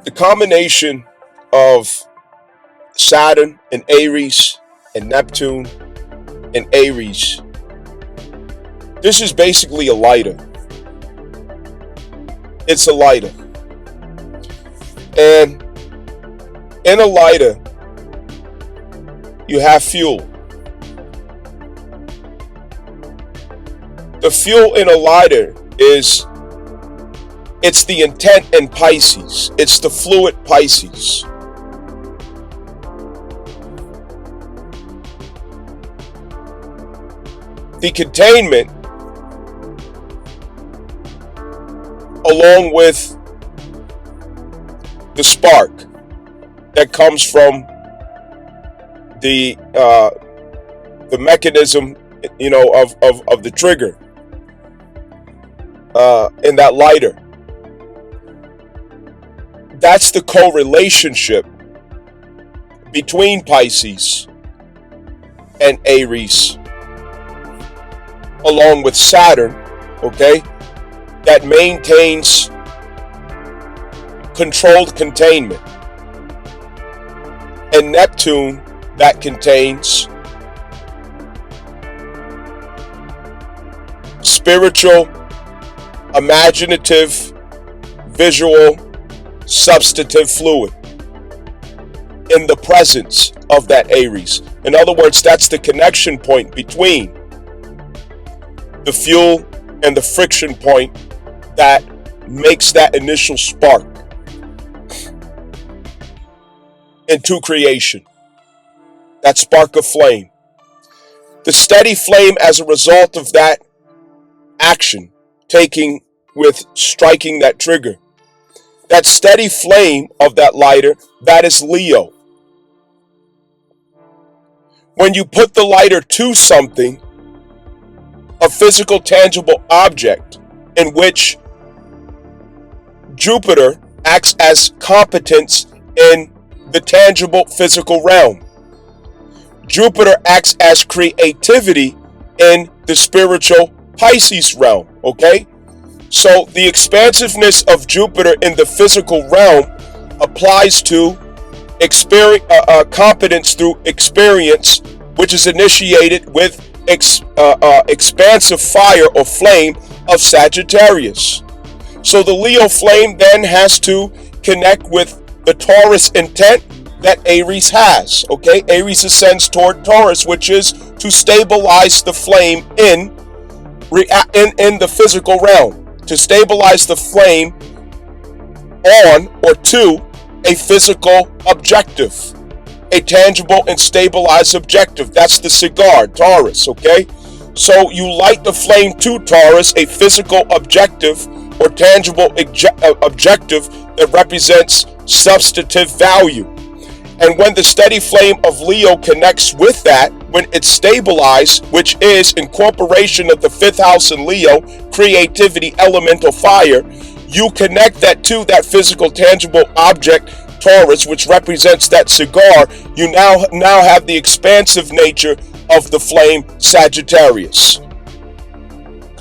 The combination of Saturn and Aries and Neptune and Aries, this is basically a lighter. It's a lighter. And in a lighter, you have fuel. The fuel in a lighter it's the intent in Pisces. It's the fluid Pisces. The containment, along with the spark that comes from the mechanism, of the trigger in that lighter. That's the correlationship between Pisces and Aries, along with Saturn, okay, that maintains controlled containment, and Neptune that contains spiritual, imaginative, visual, substantive fluid in the presence of that Aries. In other words, that's the connection point between the fuel and the friction point that makes that initial spark into creation. That spark of flame. The steady flame as a result of that action taking with striking that trigger. That steady flame of that lighter, that is Leo. When you put the lighter to something, a physical, tangible object in which Jupiter acts as competence in the tangible physical realm. Jupiter acts as creativity in the spiritual Pisces realm, okay? So the expansiveness of Jupiter in the physical realm applies to competence through experience, which is initiated with expansive fire or flame of Sagittarius. So the Leo flame then has to connect with the Taurus intent that Aries has, okay? Aries ascends toward Taurus, which is to stabilize the flame in the physical realm, to stabilize the flame on or to a physical objective, a tangible and stabilized objective. That's the cigar, Taurus, okay? So you light the flame to Taurus, a physical objective or tangible objective that represents substantive value. And when the steady flame of Leo connects with that, when it's stabilized, which is incorporation of the fifth house in Leo, creativity, elemental fire, you connect that to that physical, tangible object, Taurus, which represents that cigar. You now have the expansive nature of the flame, Sagittarius.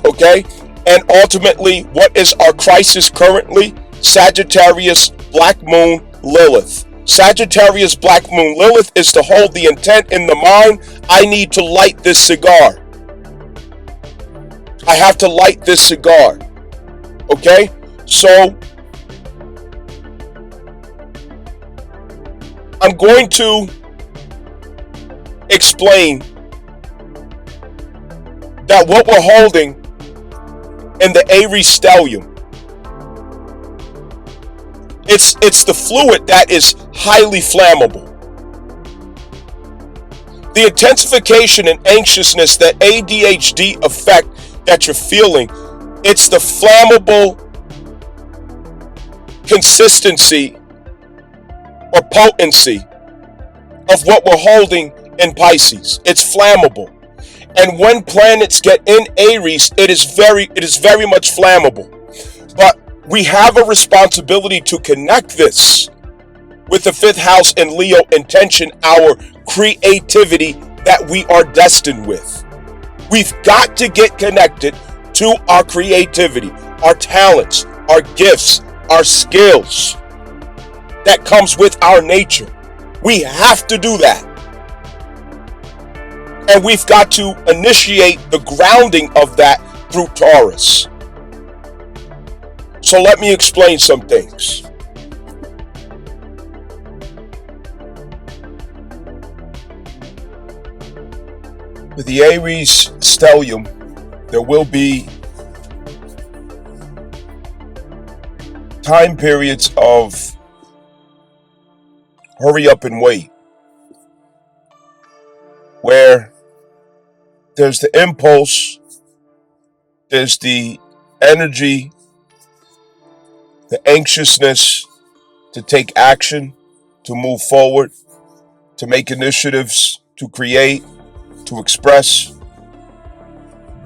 Okay? And ultimately, what is our crisis currently? Sagittarius, Black Moon, Lilith. Sagittarius, Black Moon, Lilith is to hold the intent in the mind. I need to light this cigar. I have to light this cigar. Okay? So, I'm going to explain that what we're holding in the Aries stellium, it's the fluid that is highly flammable. The intensification and anxiousness, that ADHD effect that you're feeling, it's the flammable consistency or potency of what we're holding in Pisces. It's flammable. And when planets get in Aries, it is very much flammable. But we have a responsibility to connect this with the fifth house in Leo intention, our creativity that we are destined with. We've got to get connected to our creativity, our talents, our gifts, our skills that comes with our nature. We have to do that. And we've got to initiate the grounding of that through Taurus. So let me explain some things. With the Aries stellium, there will be time periods of hurry up and wait, where there's the impulse, there's the energy, the anxiousness to take action, to move forward, to make initiatives, to create, to express.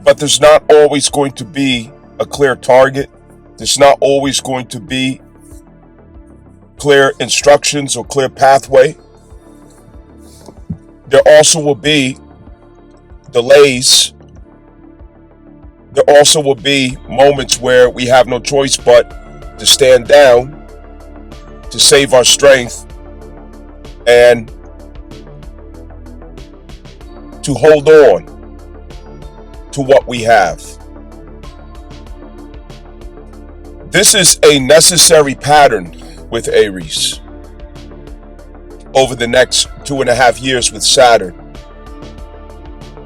But there's not always going to be a clear target. There's not always going to be clear instructions or clear pathway. There also will be delays. There also will be moments where we have no choice but to stand down, to save our strength, and to hold on to what we have. This is a necessary pattern with Aries over the next 2.5 years with Saturn,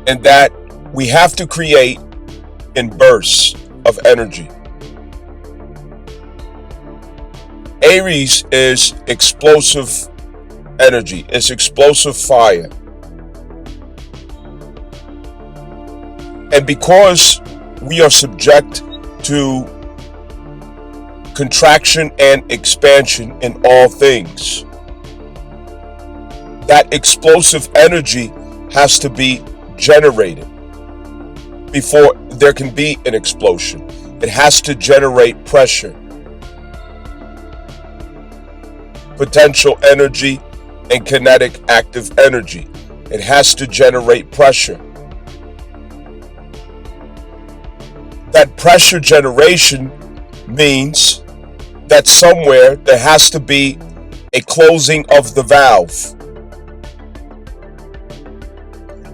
and that we have to create in bursts of energy. Aries is explosive energy, it's explosive fire. And because we are subject to contraction and expansion in all things, that explosive energy has to be generated before there can be an explosion. It has to generate pressure, potential energy, and kinetic active energy. It has to generate pressure. That pressure generation means that somewhere there has to be a closing of the valve.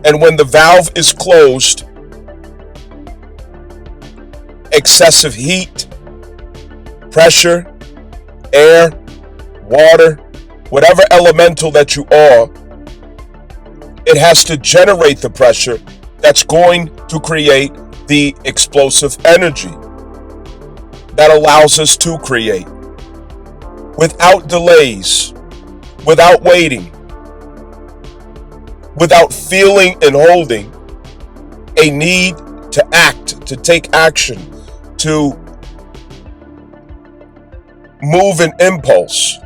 And when the valve is closed, excessive heat, pressure, air, water, whatever elemental that you are, it has to generate the pressure that's going to create the explosive energy that allows us to create without delays, without waiting, without feeling and holding a need to act, to take action, to move an impulse.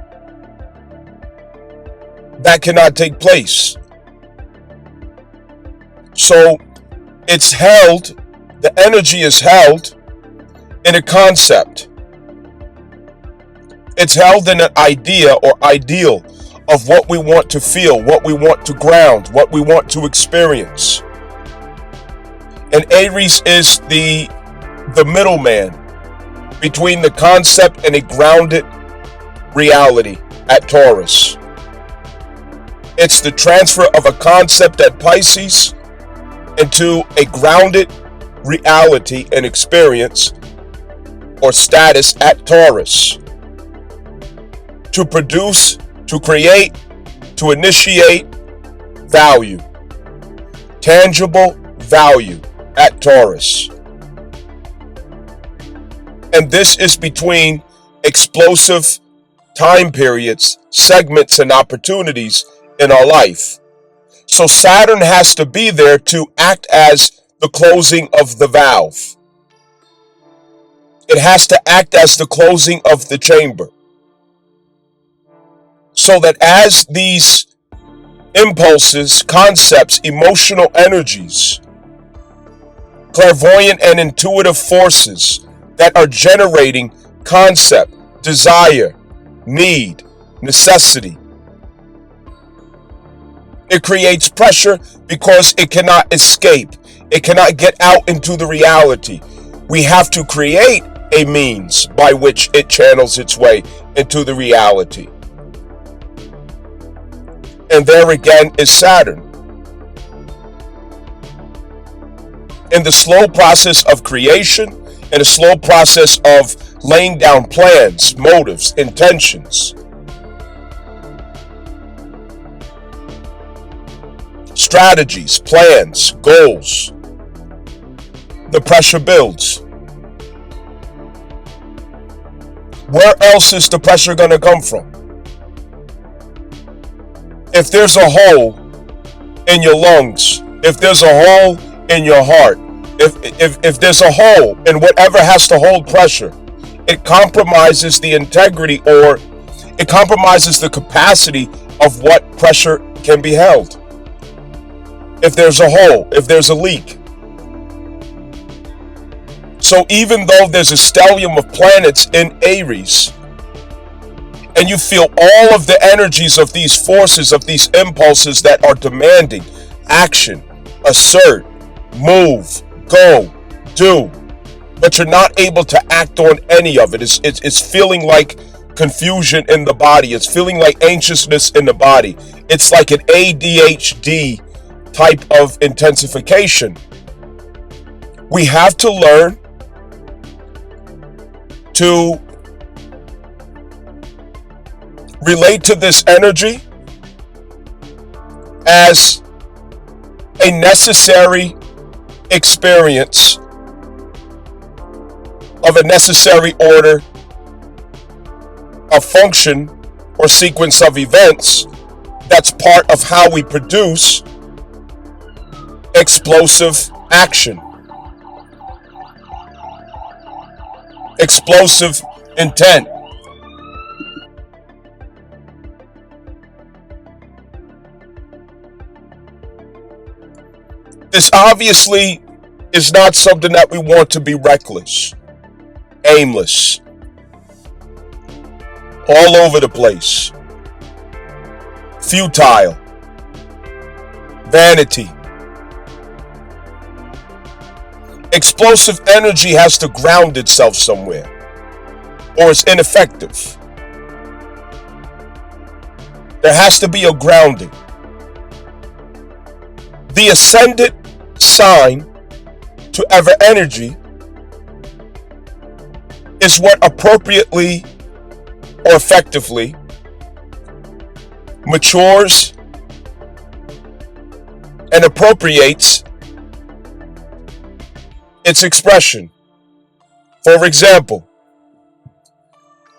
That cannot take place. So it's held, the energy is held in a concept. It's held in an idea or ideal of what we want to feel, what we want to ground, what we want to experience. And Aries is the middleman between the concept and a grounded reality at Taurus. It's the transfer of a concept at Pisces into a grounded reality and experience or status at Taurus. To produce, to create, to initiate value, tangible value at Taurus. And this is between explosive time periods, segments, and opportunities in our life. So Saturn has to be there to act as the closing of the valve. It has to act as the closing of the chamber. So that as these impulses, concepts, emotional energies, clairvoyant and intuitive forces that are generating concept, desire, need, necessity, it creates pressure because it cannot escape. It cannot get out into the reality. We have to create a means by which it channels its way into the reality. And there again is Saturn. In the slow process of creation, in the slow process of laying down plans, motives, intentions, strategies, plans, goals, the pressure builds. Where else is the pressure going to come from? If there's a hole in your lungs, if there's a hole in your heart, if there's a hole in whatever has to hold pressure, it compromises the integrity, or it compromises the capacity of what pressure can be held. If there's a hole, if there's a leak. So even though there's a stellium of planets in Aries, and you feel all of the energies of these forces, of these impulses that are demanding action, assert, move, go, do, but you're not able to act on any of it. It's feeling like confusion in the body. It's feeling like anxiousness in the body. It's like an ADHD type of intensification. We have to learn to relate to this energy as a necessary experience of a necessary order, a function or sequence of events that's part of how we produce explosive action, explosive intent. This obviously is not something that we want to be reckless, aimless, all over the place, futile, vanity. Explosive energy has to ground itself somewhere, or it's ineffective. There has to be a grounding. The ascendant sign to ever energy is what appropriately or effectively matures and appropriates its expression. For example,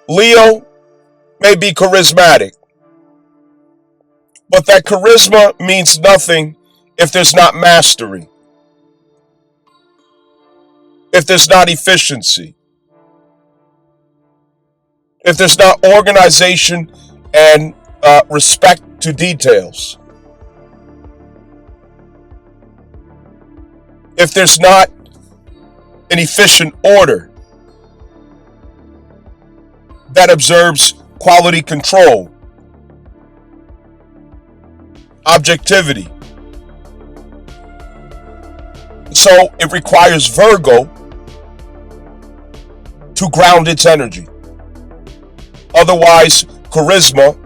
Leo may be charismatic, but that charisma means nothing if there's not mastery, if there's not efficiency, if there's not organization and respect to details, if there's not an efficient order that observes quality control, objectivity. So it requires Virgo to ground its energy. Otherwise, charisma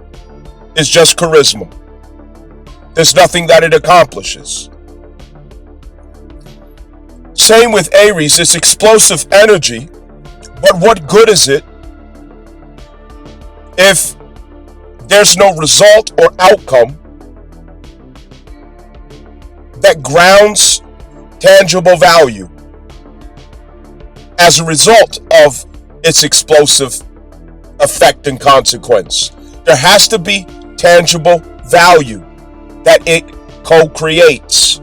is just charisma. There's nothing that it accomplishes. Same with Aries, it's explosive energy, but what good is it if there's no result or outcome that grounds tangible value as a result of its explosive effect and consequence? There has to be tangible value that it co-creates,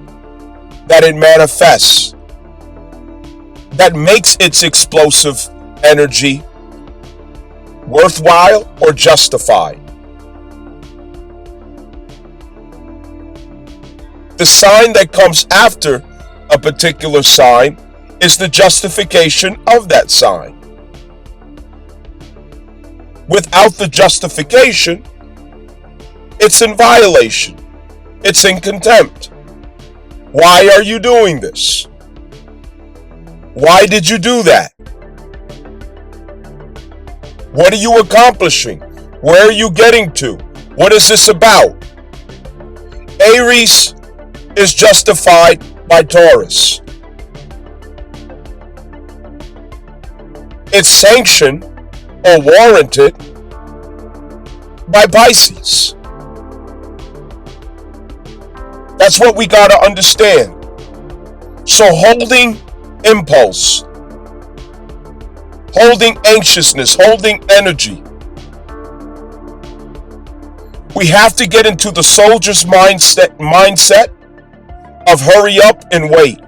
that it manifests, that makes its explosive energy worthwhile or justified. The sign that comes after a particular sign is the justification of that sign. Without the justification, it's in violation. It's in contempt. Why are you doing this? Why did you do that? What are you accomplishing? Where are you getting to? What is this about? Aries is justified by Taurus. It's sanctioned or warranted by Pisces. That's what we got to understand. So holding impulse, holding anxiousness, holding energy, we have to get into the soldier's mindset of hurry up and wait.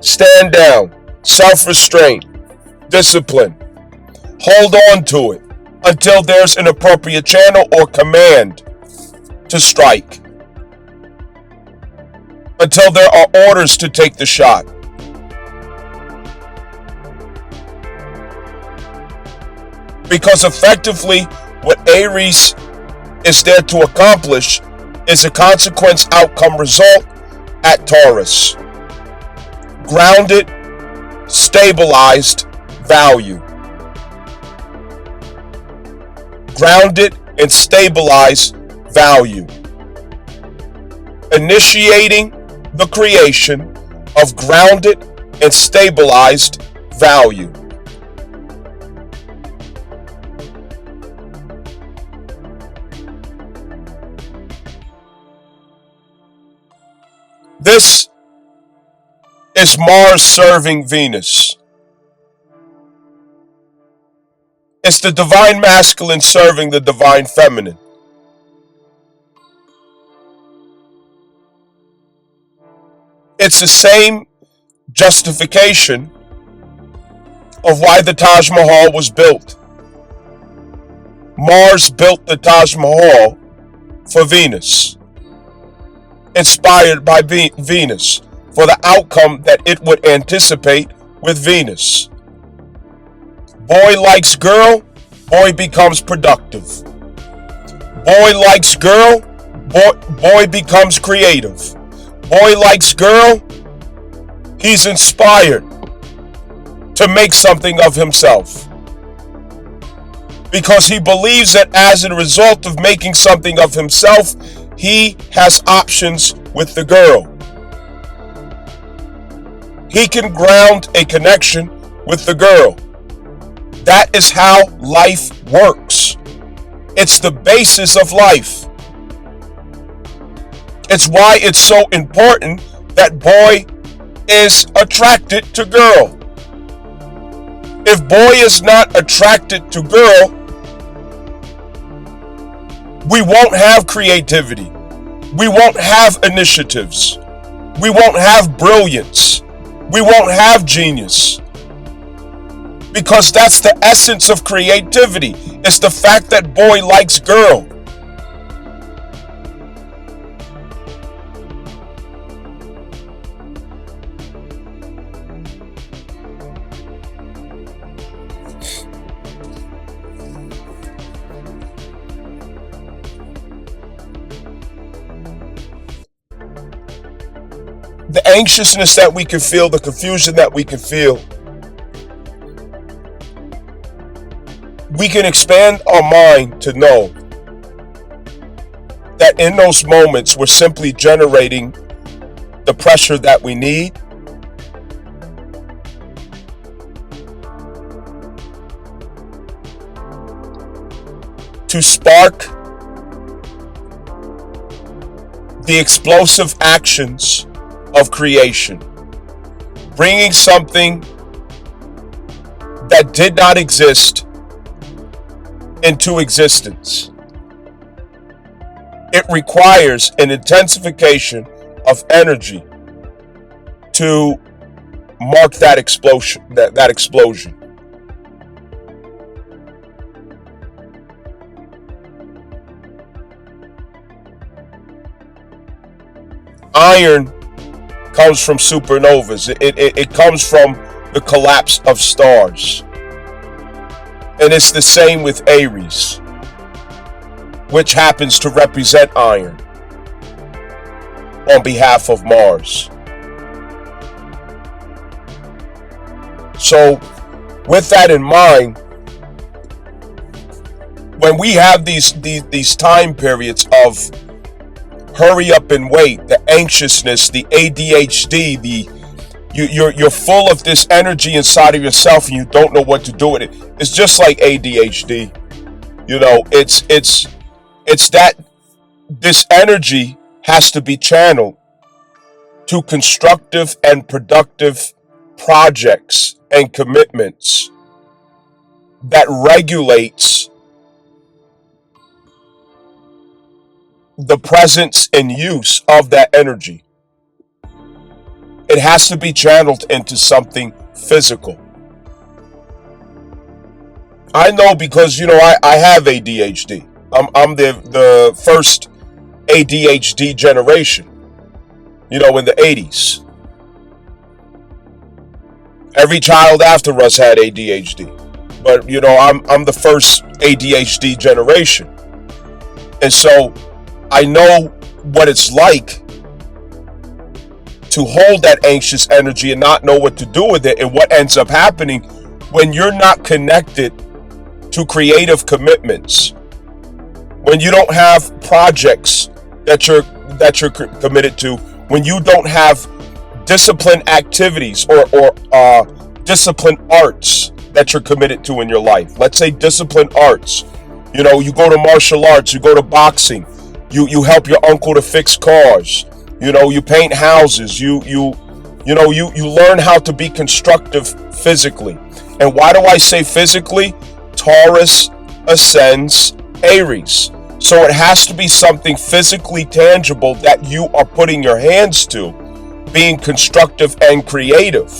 Stand down, self-restraint, discipline. Hold on to it until there's an appropriate channel or command to strike. Until there are orders to take the shot. Because effectively, what Aries is there to accomplish is a consequence outcome result at Taurus. Grounded, stabilized value. Grounded and stabilized value. Initiating the creation of grounded and stabilized value. This is Mars serving Venus. It's the divine masculine serving the divine feminine. It's the same justification of why the Taj Mahal was built. Mars built the Taj Mahal for Venus, inspired by Venus, for the outcome that it would anticipate with Venus. Boy likes girl, boy becomes productive. Boy likes girl, boy becomes creative. Boy likes girl, he's inspired to make something of himself. Because he believes that as a result of making something of himself, he has options with the girl. He can ground a connection with the girl. That is how life works. It's the basis of life. It's why it's so important that boy is attracted to girl. If boy is not attracted to girl, we won't have creativity. We won't have initiatives. We won't have brilliance. We won't have genius. Because that's the essence of creativity. It's the fact that boy likes girl. The anxiousness that we can feel, the confusion that we can feel, we can expand our mind to know that in those moments we're simply generating the pressure that we need to spark the explosive actions of creation, bringing something that did not exist into existence. It requires an intensification of energy to mark that explosion. That explosion. Iron comes from supernovas. It comes from the collapse of stars. And it's the same with Aries, which happens to represent iron on behalf of Mars. So with that in mind, when we have these time periods of hurry up and wait, the anxiousness, the ADHD, you're full of this energy inside of yourself and you don't know what to do with it. It's just like ADHD. It's that this energy has to be channeled to constructive and productive projects and commitments that regulates the presence and use of that energy. It has to be channeled into something physical. I know because, I have ADHD. I'm the first ADHD generation, in the 80s. Every child after us had ADHD. But, I'm the first ADHD generation. And so I know what it's like to hold that anxious energy and not know what to do with it, and what ends up happening when you're not connected to creative commitments, when you don't have projects that you're committed to, when you don't have disciplined activities or disciplined arts that you're committed to in your life. Let's say disciplined arts. You go to martial arts, you go to boxing, you help your uncle to fix cars, you paint houses, you learn how to be constructive physically. And why do I say physically? Taurus ascends Aries. So it has to be something physically tangible that you are putting your hands to, being constructive and creative.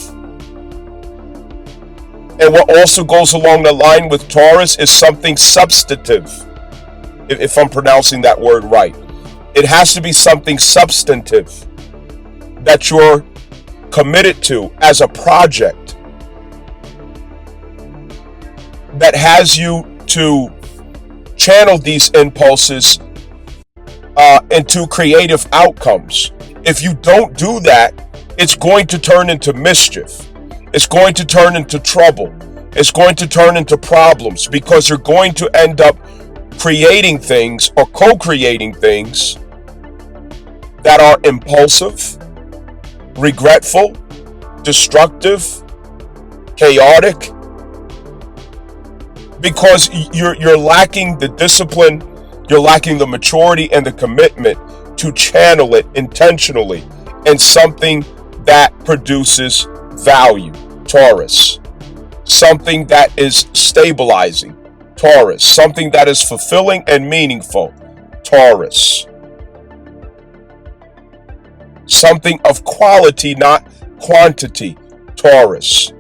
And what also goes along the line with Taurus is something substantive, if I'm pronouncing that word right. It has to be something substantive that you're committed to as a project that has you to channel these impulses into creative outcomes. If you don't do that, it's going to turn into mischief. It's going to turn into trouble. It's going to turn into problems, because you're going to end up creating things or co-creating things that are impulsive, regretful, destructive, chaotic, because you're lacking the discipline, you're lacking the maturity and the commitment to channel it intentionally in something that produces value, Taurus. Something that is stabilizing, Taurus. Something that is fulfilling and meaningful, Taurus. Something of quality, not quantity, Taurus.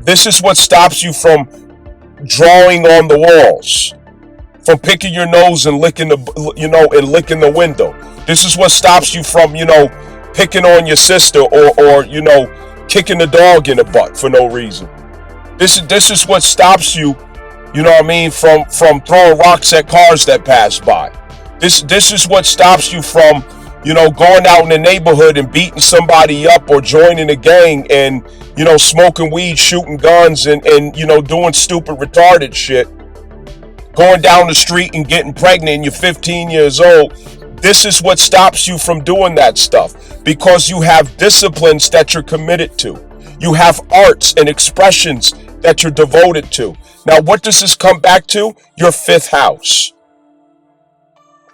This is what stops you from drawing on the walls, from picking your nose and licking the window. This is what stops you from, picking on your sister or kicking the dog in the butt for no reason. This is what stops you, from throwing rocks at cars that pass by. This is what stops you from, going out in the neighborhood and beating somebody up, or joining a gang and, smoking weed, shooting guns, and doing stupid, retarded shit. Going down the street and getting pregnant and you're 15 years old. This is what stops you from doing that stuff, because you have disciplines that you're committed to. You have arts and expressions that you're devoted to. Now, what does this come back to? Your fifth house.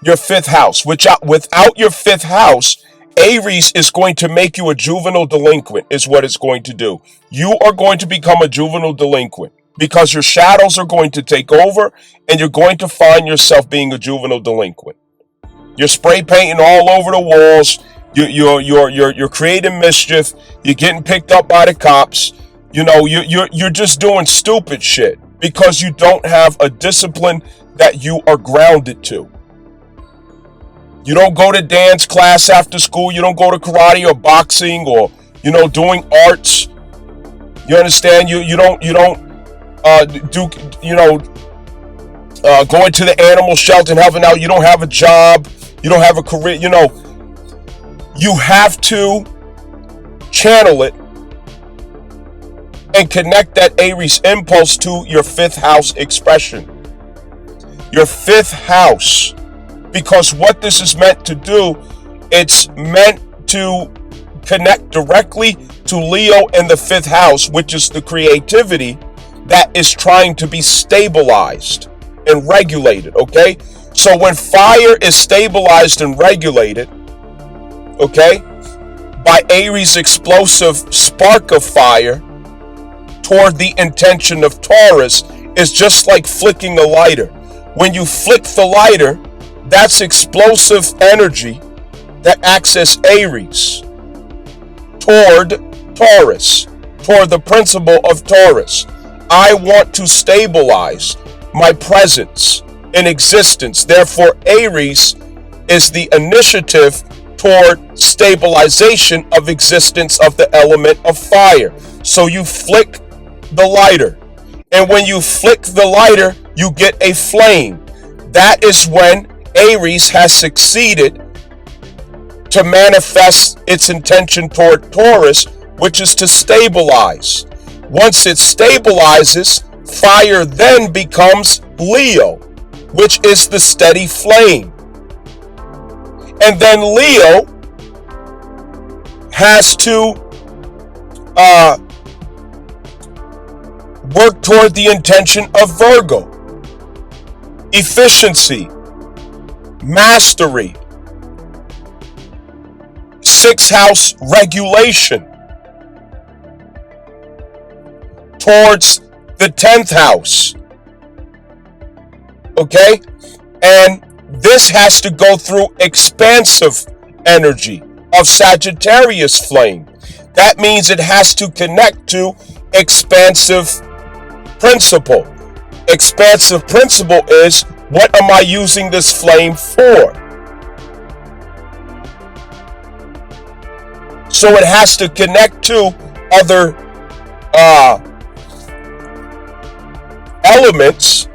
Your fifth house. Without your fifth house, Aries is going to make you a juvenile delinquent, is what it's going to do. You are going to become a juvenile delinquent, because your shadows are going to take over and you're going to find yourself being a juvenile delinquent. You're spray painting all over the walls. You're creating mischief. You're getting picked up by the cops. You're just doing stupid shit because you don't have a discipline that you are grounded to. You don't go to dance class after school. You don't go to karate or boxing or doing arts. You understand? You don't going to the animal shelter and helping out. You don't have a job. You don't have a career. You have to channel it and connect that Aries impulse to your fifth house expression. Your fifth house. Because what this is meant to do, it's meant to connect directly to Leo in the fifth house, which is the creativity that is trying to be stabilized and regulated, okay? So when fire is stabilized and regulated, okay, by Aries' explosive spark of fire toward the intention of Taurus, is just like flicking a lighter. When you flick the lighter, that's explosive energy that acts as Aries toward Taurus, toward the principle of Taurus. I want to stabilize my presence in existence. Therefore, Aries is the initiative toward stabilization of existence of the element of fire. So you flick the lighter, and when you flick the lighter, you get a flame. That is when Aries has succeeded to manifest its intention toward Taurus, which is to stabilize. Once it stabilizes, fire then becomes Leo, which is the steady flame. And then Leo has to work toward the intention of Virgo. Efficiency, mastery, sixth house regulation towards the 10th house. Okay? And this has to go through expansive energy of Sagittarius flame. That means it has to connect to expansive principle. Expansive principle is, what am I using this flame for? So it has to connect to other elements,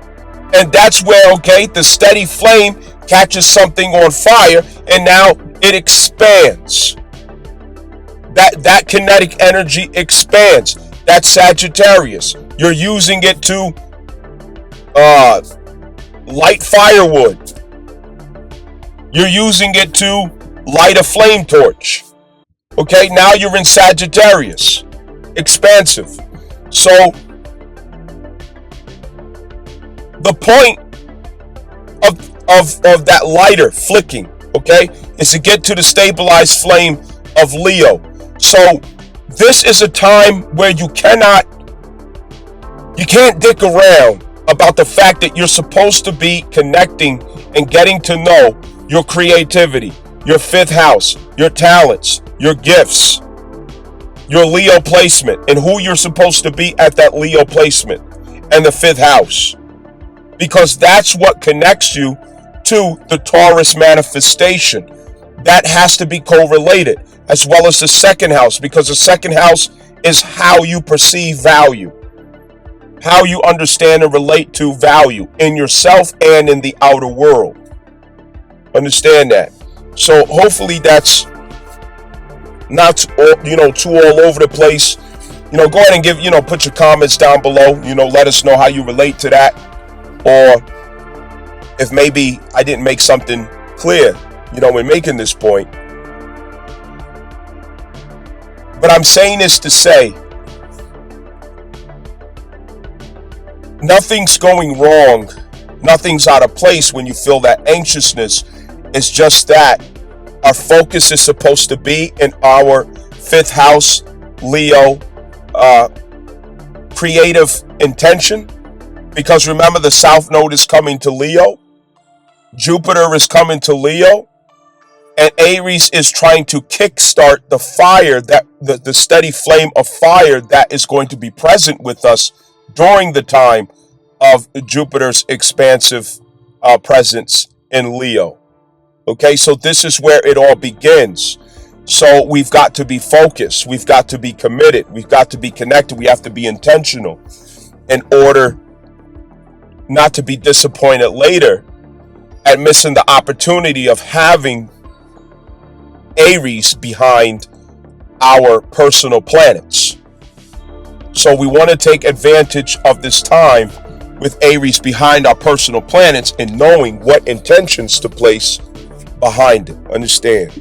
and that's where, okay, the steady flame catches something on fire, and now it expands. That kinetic energy expands. That's Sagittarius. You're using it to light firewood. You're using it to light a flame torch. Okay, now you're in Sagittarius. Expansive. So the point of that lighter flicking, okay, is to get to the stabilized flame of Leo. So this is a time where you can't dick around about the fact that you're supposed to be connecting and getting to know your creativity, your fifth house, your talents, your gifts, your Leo placement, and who you're supposed to be at that Leo placement and the fifth house. Because that's what connects you to the Taurus manifestation. That has to be correlated, as well as the second house, because the second house is how you perceive value, how you understand and relate to value in yourself and in the outer world. Understand that. So hopefully that's not too all over the place. Go ahead and give, put your comments down below. Let us know how you relate to that, or if maybe I didn't make something clear, when making this point. But I'm saying this to say, nothing's going wrong. Nothing's out of place when you feel that anxiousness. It's just that our focus is supposed to be in our fifth house, Leo, creative intention. Because remember, the South Node is coming to Leo. Jupiter is coming to Leo. And Aries is trying to kickstart the fire, that the steady flame of fire that is going to be present with us during the time of Jupiter's expansive presence in Leo. Okay, so this is where it all begins. So we've got to be focused. We've got to be committed. We've got to be connected. We have to be intentional in order not to be disappointed later at missing the opportunity of having Aries behind our personal planets. So we want to take advantage of this time with Aries behind our personal planets and knowing what intentions to place behind it. Understand?